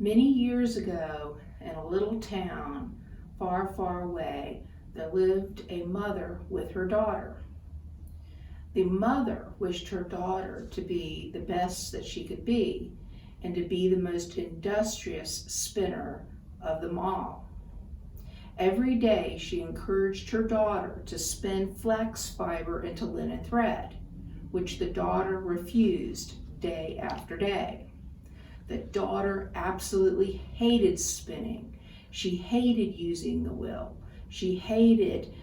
Many years ago, in a little town far, far away, there lived a mother with her daughter. The mother wished her daughter to be the best that she could be and to be the most industrious spinner of them all. Every day she encouraged her daughter to spin flax fiber into linen thread, which the daughter refused day after day. The daughter absolutely hated spinning. She hated using the wheel. She hated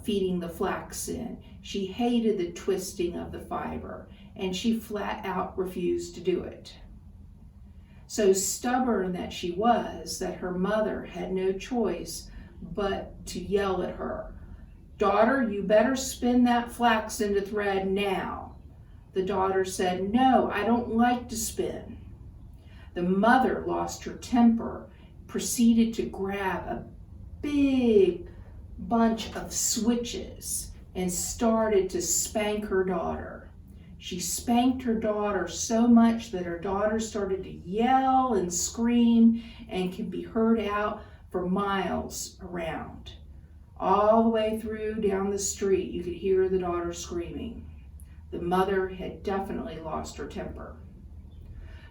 feeding the flax in. She hated the twisting of the fiber, and she flat out refused to do it. So stubborn that she was, that her mother had no choice but to yell at her, "Daughter, you better spin that flax into thread now." The daughter said, "No, I don't like to spin." The mother lost her temper, proceeded to grab a big bunch of switches and started to spank her daughter. She spanked her daughter so much that her daughter started to yell and scream and could be heard out for miles around. All the way through down the street, you could hear the daughter screaming. The mother had definitely lost her temper.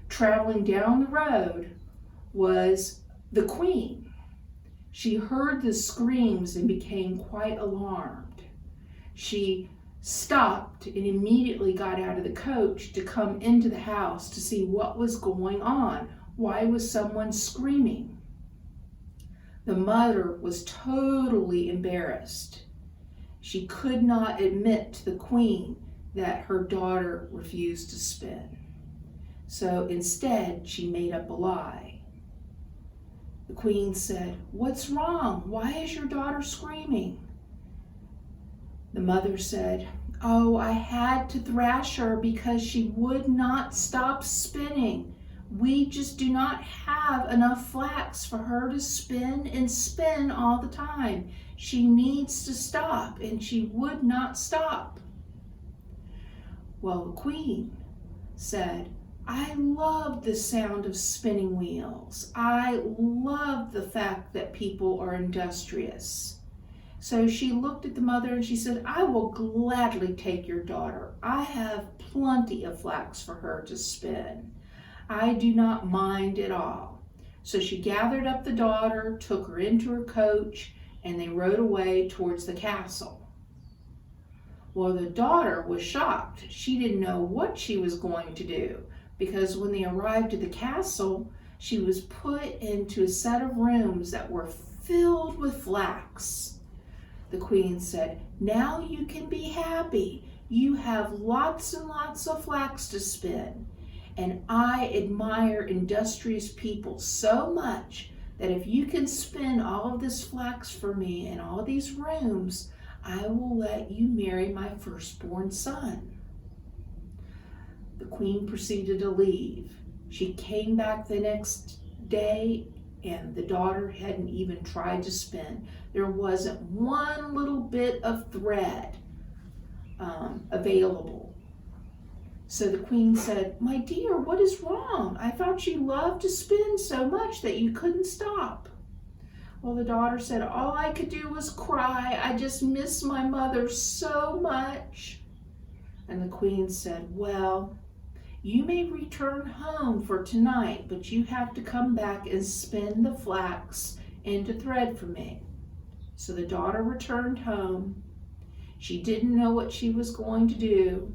Traveling down the road was the queen. She heard the screams and became quite alarmed. She stopped and immediately got out of the coach to come into the house to see what was going on. Why was someone screaming? The mother was totally embarrassed. She could not admit to the queen that her daughter refused to spin. So instead, she made up a lie. The queen said, "What's wrong? Why is your daughter screaming?" The mother said, "Oh, I had to thrash her because she would not stop spinning. We just do not have enough flax for her to spin and spin all the time. She needs to stop, and she would not stop." Well, the queen said, "I love the sound of spinning wheels. I love the fact that people are industrious." So she looked at the mother and she said, "I will gladly take your daughter. I have plenty of flax for her to spin. I do not mind at all." So she gathered up the daughter, took her into her coach, and they rode away towards the castle. Well, the daughter was shocked. She didn't know what she was going to do, because when they arrived at the castle, she was put into a set of rooms that were filled with flax. The queen said, "Now you can be happy. You have lots and lots of flax to spin. And I admire industrious people so much that if you can spin all of this flax for me in all these rooms, I will let you marry my firstborn son." The queen proceeded to leave. She came back the next day and the daughter hadn't even tried to spin. There wasn't one little bit of thread available. So the queen said, "My dear, what is wrong? I thought you loved to spin so much that you couldn't stop." Well, the daughter said, "All I could do was cry. I just miss my mother so much." And the queen said, "Well, you may return home for tonight, but you have to come back and spin the flax into thread for me." So the daughter returned home. She didn't know what she was going to do,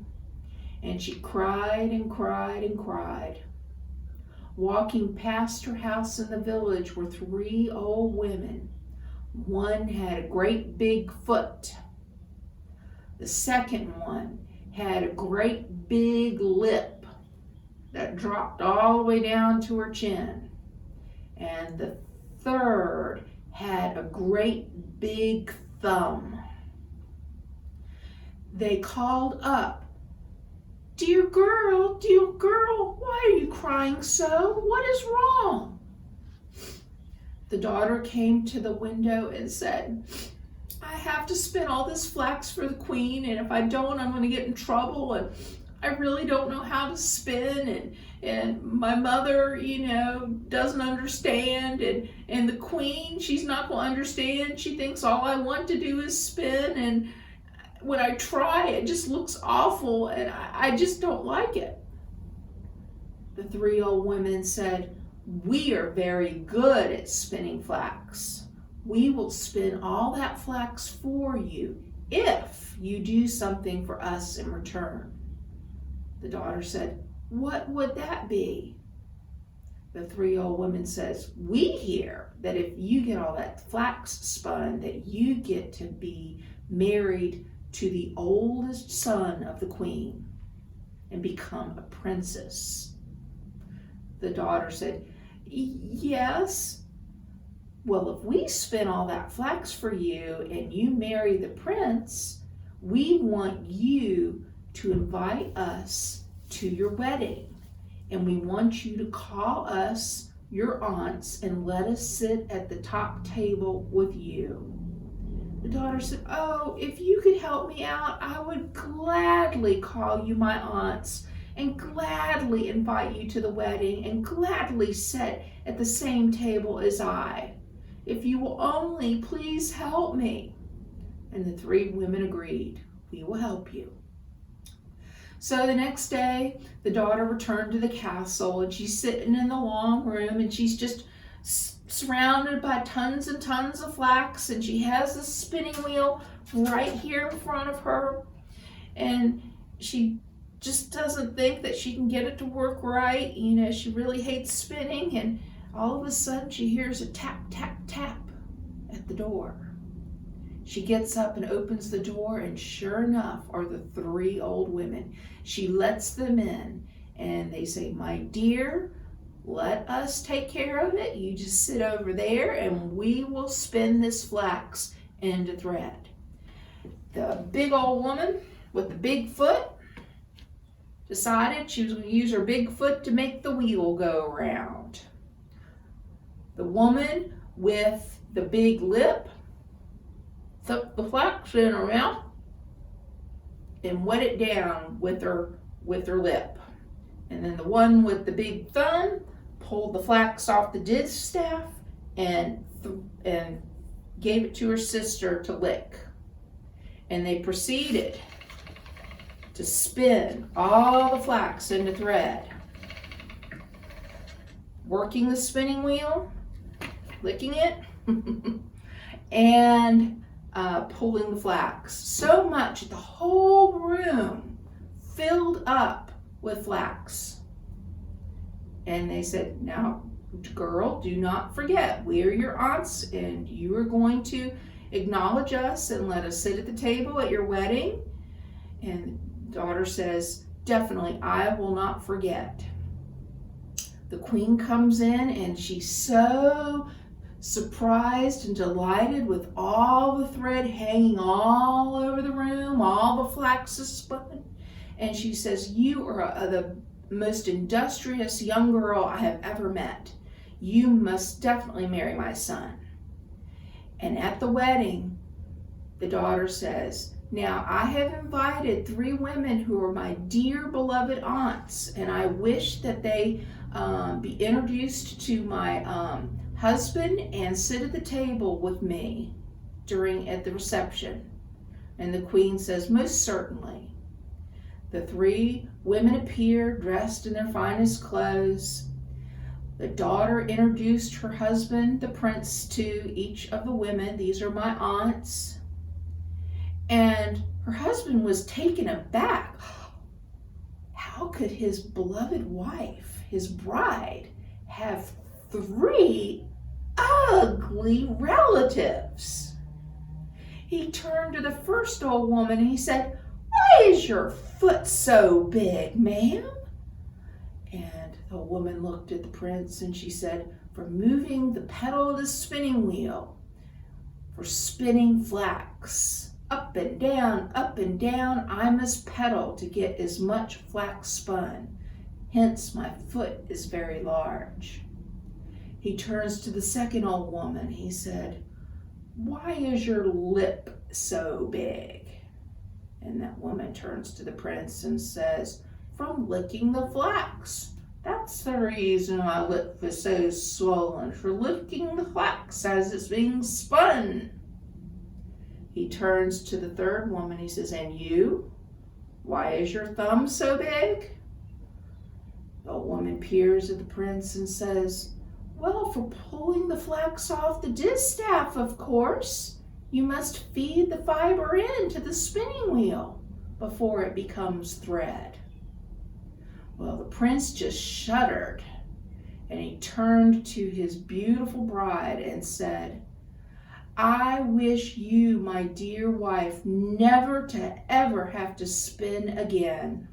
and she cried and cried and cried. Walking past her house in the village were 3 old women. One had a great big foot. The second one had a great big lip that dropped all the way down to her chin. And the third had a great big thumb. They called up, dear girl, why are you crying so? What is wrong?" The daughter came to the window and said, "I have to spin all this flax for the queen, and if I don't, I'm going to get in trouble, and I really don't know how to spin, and my mother, doesn't understand, and the queen, she's not going to understand. She thinks all I want to do is spin, and when I try, it just looks awful, and I just don't like it. The 3 old women said, "We are very good at spinning flax. We will spin all that flax for you if you do something for us in return." The daughter said, "What would that be?" The 3 old women says, "We hear that if you get all that flax spun, that you get to be married to the oldest son of the queen and become a princess." The daughter said, "Yes. Well, if we spin all that flax for you and you marry the prince, we want you to invite us to your wedding. And we want you to call us your aunts and let us sit at the top table with you." The daughter said, "Oh, if you could help me out, I would gladly call you my aunts and gladly invite you to the wedding and gladly sit at the same table as I. If you will only please help me." And the 3 women agreed, "We will help you." So the next day, the daughter returned to the castle, and she's sitting in the long room, and she's just surrounded by tons and tons of flax, and she has the spinning wheel right here in front of her, and she just doesn't think that she can get it to work right. She really hates spinning, and all of a sudden she hears a tap, tap, tap at the door. She gets up and opens the door, and sure enough are the 3 old women. She lets them in, and they say, "My dear, let us take care of it. You just sit over there, and we will spin this flax into thread." The big old woman with the big foot decided she was going to use her big foot to make the wheel go around. The woman with the big lip took the flax in her mouth and wet it down with her lip. And then the one with the big thumb pulled the flax off the distaff and gave it to her sister to lick. And they proceeded to spin all the flax into thread, working the spinning wheel, licking it, and pulling the flax. So much the whole room filled up with flax. And they said, "Now, girl, do not forget, we are your aunts, and you are going to acknowledge us and let us sit at the table at your wedding." And daughter says, "Definitely, I will not forget." The queen comes in, and she's so surprised and delighted with all the thread hanging all over the room, all the flax is spun. And she says, "You are the most industrious young girl I have ever met. You must definitely marry my son." And at the wedding, the daughter says, "Now I have invited 3 women who are my dear beloved aunts, and I wish that they be introduced to my husband and sit at the table with me at the reception." And the queen says, "Most certainly." The 3 women appeared dressed in their finest clothes. The daughter introduced her husband, the prince, to each of the women. "These are my aunts." And her husband was taken aback. How could his beloved wife, his bride, have 3 ugly relatives? He turned to the first old woman and he said, "Why is your foot so big, ma'am?" And the woman looked at the prince and she said, "For moving the pedal of the spinning wheel, for spinning flax. Up and down, I must pedal to get as much flax spun. Hence my foot is very large." He turns to the second old woman. He said, "Why is your lip so big?" And that woman turns to the prince and says, from licking the flax. That's the reason my lip is so swollen, for licking the flax as it's being spun. He turns to the third woman. He says, and you? Why is your thumb so big? The old woman peers at the prince and says, well, for pulling the flax off the distaff, of course. You must feed the fiber into the spinning wheel before it becomes thread. Well, the prince just shuddered, and he turned to his beautiful bride and said, I wish you, my dear wife, never to ever have to spin again.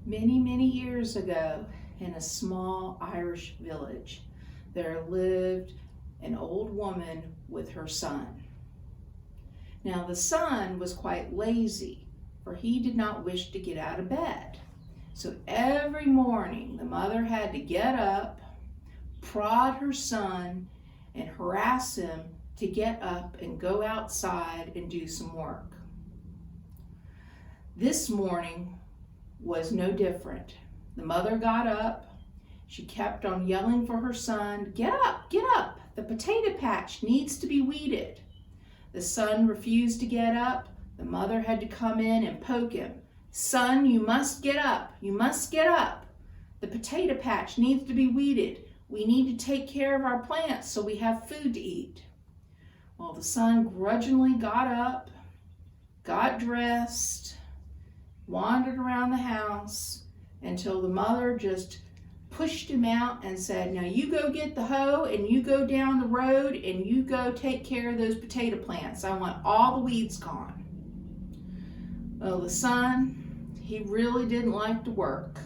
Many, many years ago, in a small Irish village, there lived an old woman with her son. Now the son was quite lazy, for he did not wish to get out of bed. So every morning the mother had to get up, prod her son, and harass him to get up and go outside and do some work. This morning was no different. The mother got up. She kept on yelling for her son, get up, get up. The potato patch needs to be weeded. The son refused to get up. The mother had to come in and poke him. Son, you must get up. You must get up. The potato patch needs to be weeded. We need to take care of our plants so we have food to eat. Well, the son grudgingly got up, got dressed, wandered around the house until the mother just pushed him out and said, now you go get the hoe and you go down the road and you go take care of those potato plants. I want all the weeds gone. Well, the son, he really didn't like to work.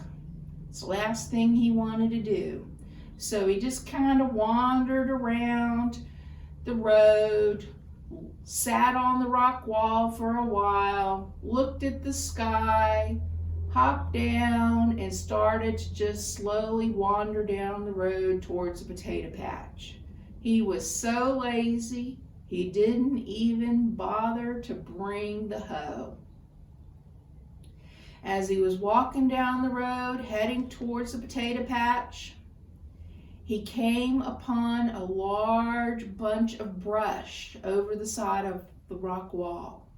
It's the last thing he wanted to do. So he just kind of wandered around the road, sat on the rock wall for a while, looked at the sky, hopped down, and started to just slowly wander down the road towards the potato patch. He was so lazy, he didn't even bother to bring the hoe. As he was walking down the road, heading towards the potato patch, he came upon a large bunch of brush over the side of the rock wall.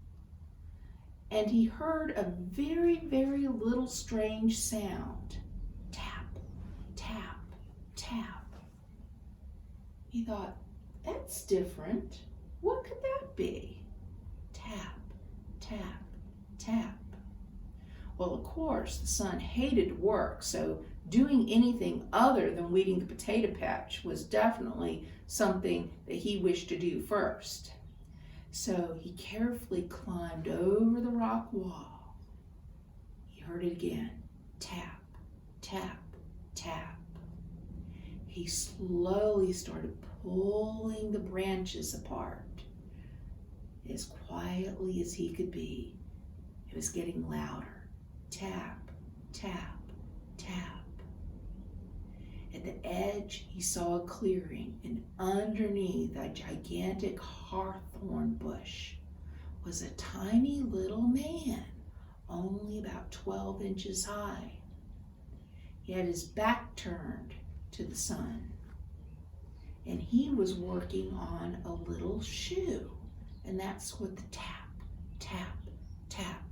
And he heard a very, very little strange sound. Tap, tap, tap. He thought, that's different. What could that be? Tap, tap, tap. Well, of course, the son hated work, so doing anything other than weeding the potato patch was definitely something that he wished to do first. So he carefully climbed over the rock wall. He heard it again. Tap, tap, tap. He slowly started pulling the branches apart as quietly as he could be. It was getting louder. Tap, tap, tap. At the edge, he saw a clearing, and underneath a gigantic hawthorn bush was a tiny little man, only about 12 inches high. He had his back turned to the sun, and he was working on a little shoe, and that's what the tap, tap, tap.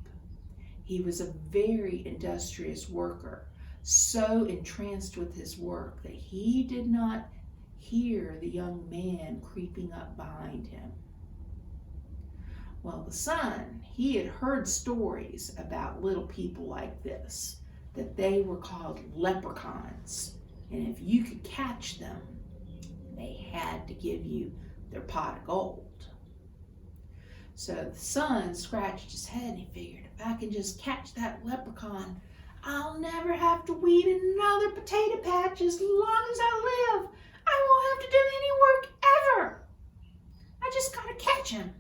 He was a very industrious worker, so entranced with his work that he did not hear the young man creeping up behind him. Well, the son, he had heard stories about little people like this, that they were called leprechauns, and if you could catch them, they had to give you their pot of gold. So the son scratched his head and he figured, if I can just catch that leprechaun, I'll never have to weed another potato patch as long as I live. I won't have to do any work ever. I just gotta catch him.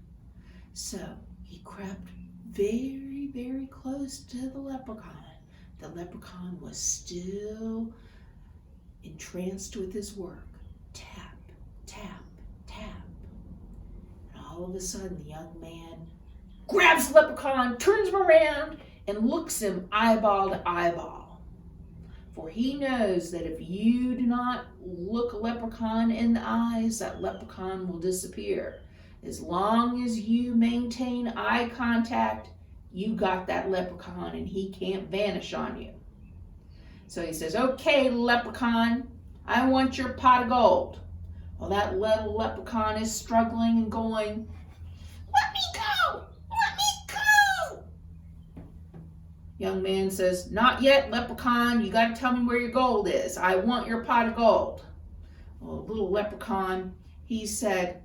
So he crept very, very, very close to the leprechaun. The leprechaun was still entranced with his work. Tap, tap, tap. And all of a sudden, the young man grabs the leprechaun, turns him around, and looks him eyeball to eyeball. For he knows that if you do not look a leprechaun in the eyes, that leprechaun will disappear. As long as you maintain eye contact, you got that leprechaun and he can't vanish on you. So he says, okay, leprechaun, I want your pot of gold. Well, that little leprechaun is struggling and going, let me go, let me go. Young man says, not yet, leprechaun, you got to tell me where your gold is. I want your pot of gold. Well, little leprechaun, he said,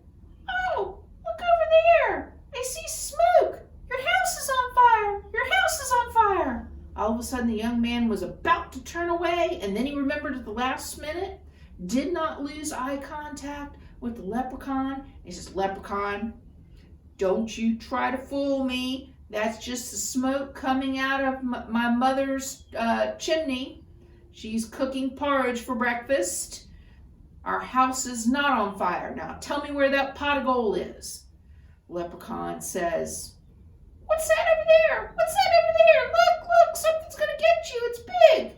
oh, look over there. I see smoke. Your house is on fire. Your house is on fire. All of a sudden, the young man was about to turn away, and then he remembered at the last minute, did not lose eye contact with the leprechaun. He says, leprechaun, don't you try to fool me. That's just the smoke coming out of my mother's chimney. She's cooking porridge for breakfast. Our house is not on fire. Now tell me where that pot of gold is. Leprechaun says, what's that over there? What's that over there? Look, look, something's going to get you. It's big.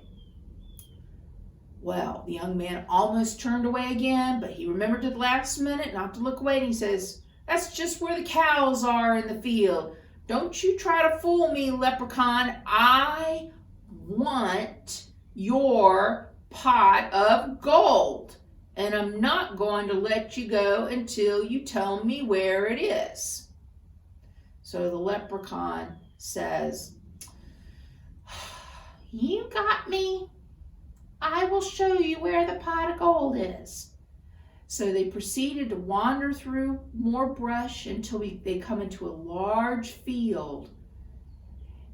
Well, the young man almost turned away again, but he remembered at the last minute not to look away, and he says, that's just where the cows are in the field. Don't you try to fool me, leprechaun. I want your pot of gold, and I'm not going to let you go until you tell me where it is. So the leprechaun says, you got me. I will show you where the pot of gold is. So they proceeded to wander through more brush until they come into a large field.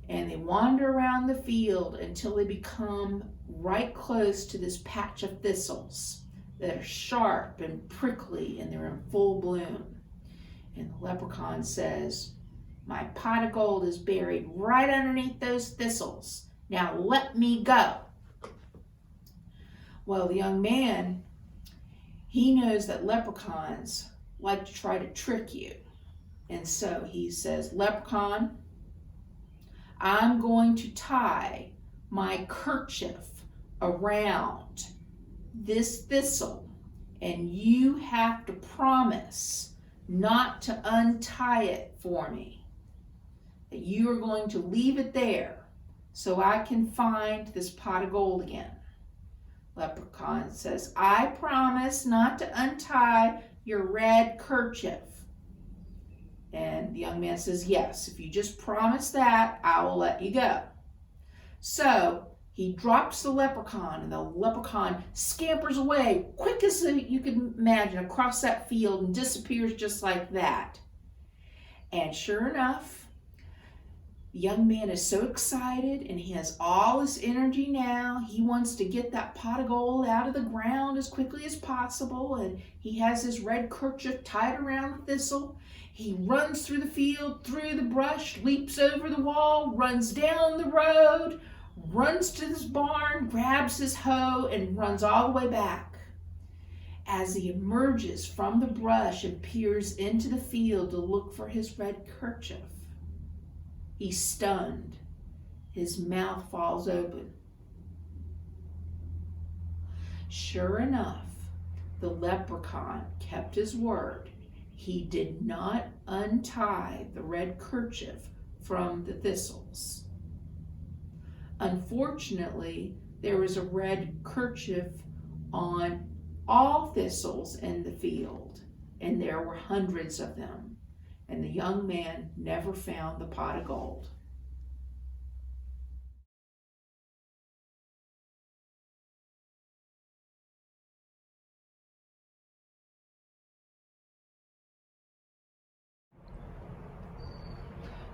And they wander around the field until they become right close to this patch of thistles that are sharp and prickly and they're in full bloom. And the leprechaun says, my pot of gold is buried right underneath those thistles. Now let me go. Well, the young man, he knows that leprechauns like to try to trick you. And so he says, leprechaun, I'm going to tie my kerchief around this thistle, and you have to promise not to untie it for me. That you are going to leave it there so I can find this pot of gold again. Leprechaun says, I promise not to untie your red kerchief. And the young man says, yes, if you just promise that, I will let you go. So he drops the leprechaun, and the leprechaun scampers away, quick as you can imagine, across that field and disappears just like that. And sure enough, the young man is so excited and he has all his energy now. He wants to get that pot of gold out of the ground as quickly as possible, and he has his red kerchief tied around the thistle. He runs through the field, through the brush, leaps over the wall, runs down the road, runs to this barn, grabs his hoe, and runs all the way back. As he emerges from the brush and peers into the field to look for his red kerchief, he's stunned. His mouth falls open. Sure enough, the leprechaun kept his word. He did not untie the red kerchief from the thistles. Unfortunately, there was a red kerchief on all thistles in the field, and there were hundreds of them. And the young man never found the pot of gold.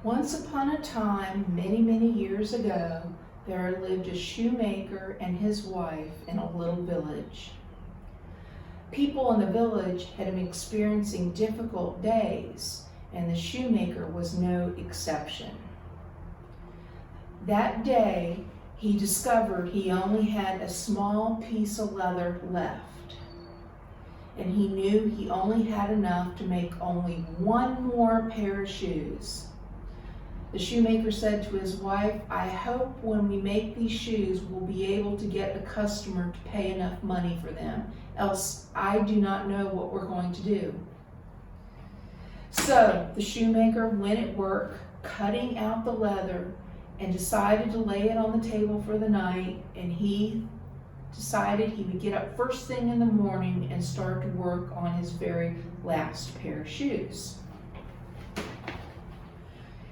Once upon a time, many, many years ago, there lived a shoemaker and his wife in a little village. People in the village had been experiencing difficult days, and the shoemaker was no exception. That day, he discovered he only had a small piece of leather left. And he knew he only had enough to make only one more pair of shoes. The shoemaker said to his wife, "I hope when we make these shoes, we'll be able to get a customer to pay enough money for them, else I do not know what we're going to do." So the shoemaker went at work, cutting out the leather, and decided to lay it on the table for the night, and he decided he would get up first thing in the morning and start to work on his very last pair of shoes.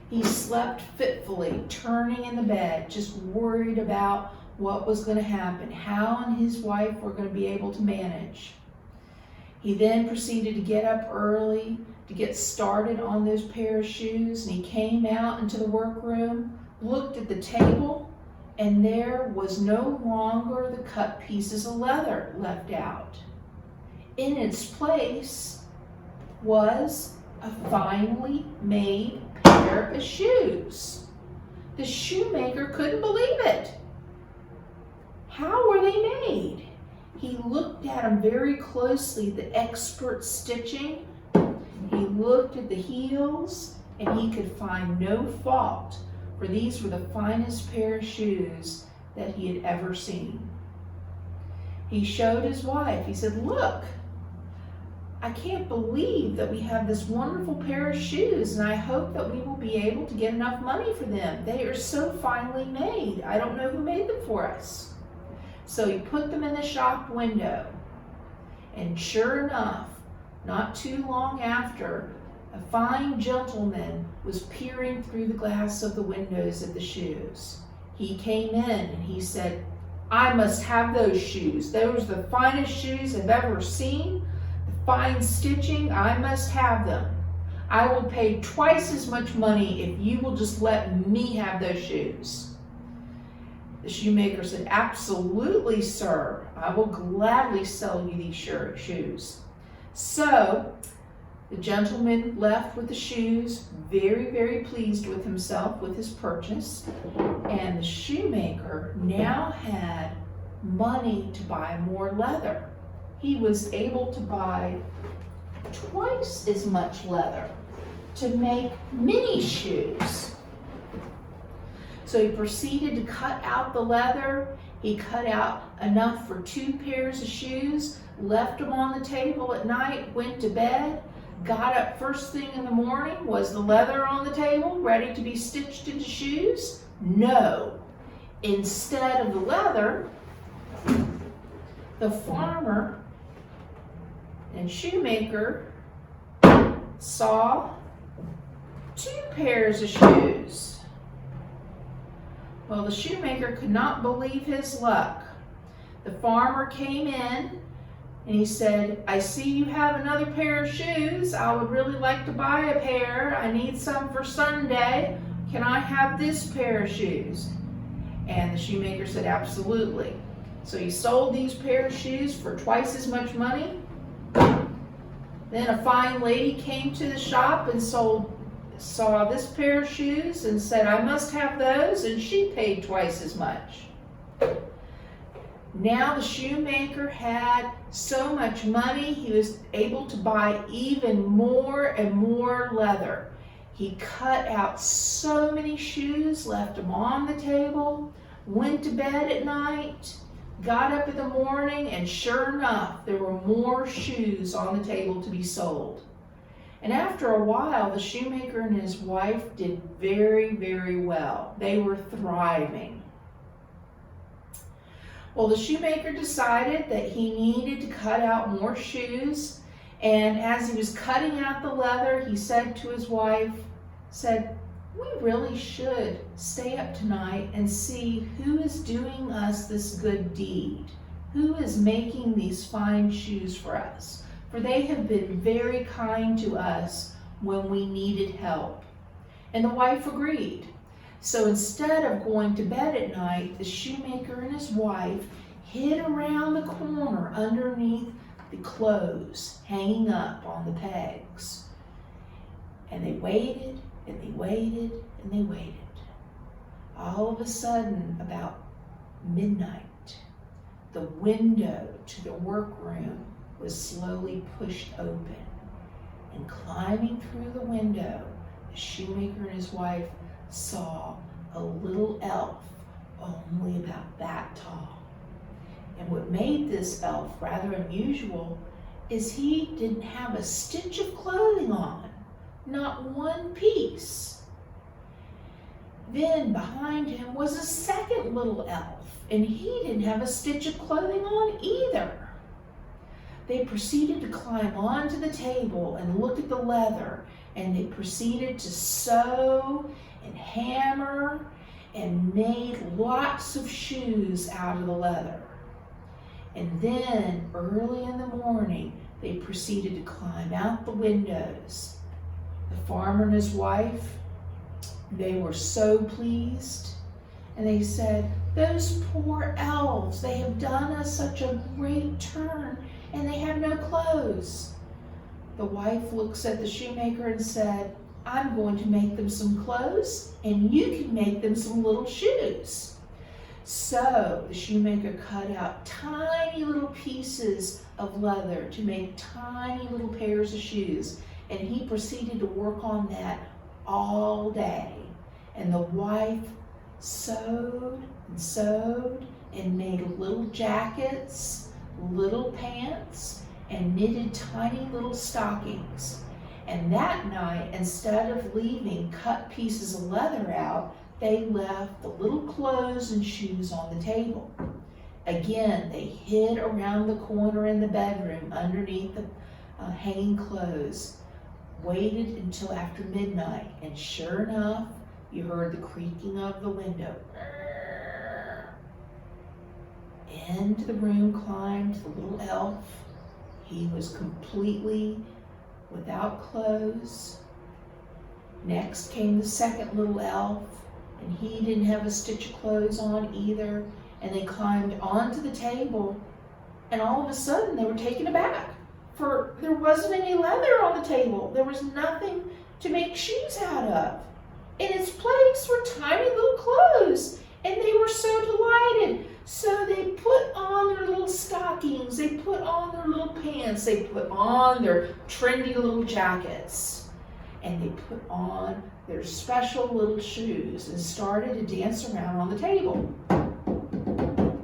He slept fitfully, turning in the bed, just worried about what was going to happen, how and his wife were going to be able to manage. He then proceeded to get up early to get started on those pair of shoes, and he came out into the workroom, looked at the table, and there was no longer the cut pieces of leather left out. In its place was a finely made pair of shoes. The shoemaker couldn't believe it. How were they made? He looked at them very closely, the expert stitching. He looked at the heels, and he could find no fault, for these were the finest pair of shoes that he had ever seen. He showed his wife. He said, "Look, I can't believe that we have this wonderful pair of shoes, and I hope that we will be able to get enough money for them. They are so finely made. I don't know who made them for us." So he put them in the shop window, and sure enough, not too long after, a fine gentleman was peering through the glass of the windows at the shoes. He came in and he said, "I must have those shoes. Those are the finest shoes I've ever seen. The fine stitching, I must have them. I will pay twice as much money if you will just let me have those shoes." The shoemaker said, "Absolutely, sir. I will gladly sell you these shoes." So the gentleman left with the shoes, very, very pleased with himself, with his purchase. And the shoemaker now had money to buy more leather. He was able to buy twice as much leather to make mini shoes. So he proceeded to cut out the leather. He cut out enough for 2 pairs of shoes, left them on the table at night, went to bed, got up first thing in the morning. Was the leather on the table ready to be stitched into shoes? No. Instead of the leather, the farmer and shoemaker saw 2 pairs of shoes. Well, the shoemaker could not believe his luck. The farmer came in and he said, "I see you have another pair of shoes. I would really like to buy a pair. I need some for Sunday. Can I have this pair of shoes?" And the shoemaker said, "Absolutely." So he sold these pair of shoes for twice as much money. Then a fine lady came to the shop and saw this pair of shoes and said, "I must have those," and she paid twice as much. Now the shoemaker had so much money, he was able to buy even more and more leather. He cut out so many shoes, left them on the table, went to bed at night, got up in the morning, and sure enough, there were more shoes on the table to be sold. And after a while, the shoemaker and his wife did very, very well. They were thriving. Well, the shoemaker decided that he needed to cut out more shoes, and as he was cutting out the leather, he said to his wife, "We really should stay up tonight and see who is doing us this good deed, who is making these fine shoes for us. For they have been very kind to us when we needed help." And the wife agreed. So instead of going to bed at night, the shoemaker and his wife hid around the corner underneath the clothes hanging up on the pegs. And they waited, and they waited, and they waited. all of a sudden, about midnight, the window to the workroom was slowly pushed open. And climbing through the window, the shoemaker and his wife saw a little elf, only about that tall. And what made this elf rather unusual is he didn't have a stitch of clothing on, not one piece. Then behind him was a second little elf, and he didn't have a stitch of clothing on either. They proceeded to climb onto the table and look at the leather, and they proceeded to sew and hammer and made lots of shoes out of the leather. And then, early in the morning, they proceeded to climb out the windows. The farmer and his wife, they were so pleased. And they said, "Those poor elves, they have done us such a great turn, and they have no clothes." The wife looks at the shoemaker and said, "I'm going to make them some clothes, and you can make them some little shoes." So the shoemaker cut out tiny little pieces of leather to make tiny little pairs of shoes, and he proceeded to work on that all day. And the wife sewed and sewed and made little jackets, little pants, and knitted tiny little stockings. And that night, instead of leaving cut pieces of leather out, they left the little clothes and shoes on the table. Again, they hid around the corner in the bedroom underneath the hanging clothes, waited until after midnight, and sure enough, you heard the creaking of the window. Into the room climbed the little elf. He was completely without clothes. Next came the second little elf, and he didn't have a stitch of clothes on either. And they climbed onto the table, and all of a sudden they were taken aback, for there wasn't any leather on the table. There was nothing to make shoes out of. In its place were tiny little clothes, and they were so delighted. So they put on their little stockings, they put on their little pants, they put on their trendy little jackets, and they put on their special little shoes and started to dance around on the table.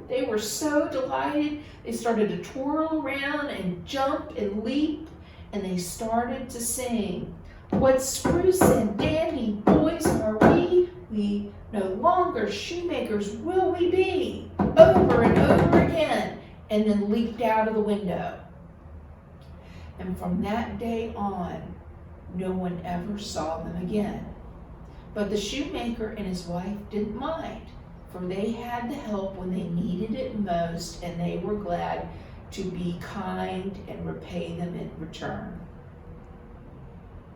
They were so delighted, they started to twirl around and jump and leap, and they started to sing, "What spruce and dandy boys are we? We no longer shoemakers will we be," over and over again, and then leaped out of the window. And from that day on, no one ever saw them again. But the shoemaker and his wife didn't mind, for they had the help when they needed it most, and they were glad to be kind and repay them in return.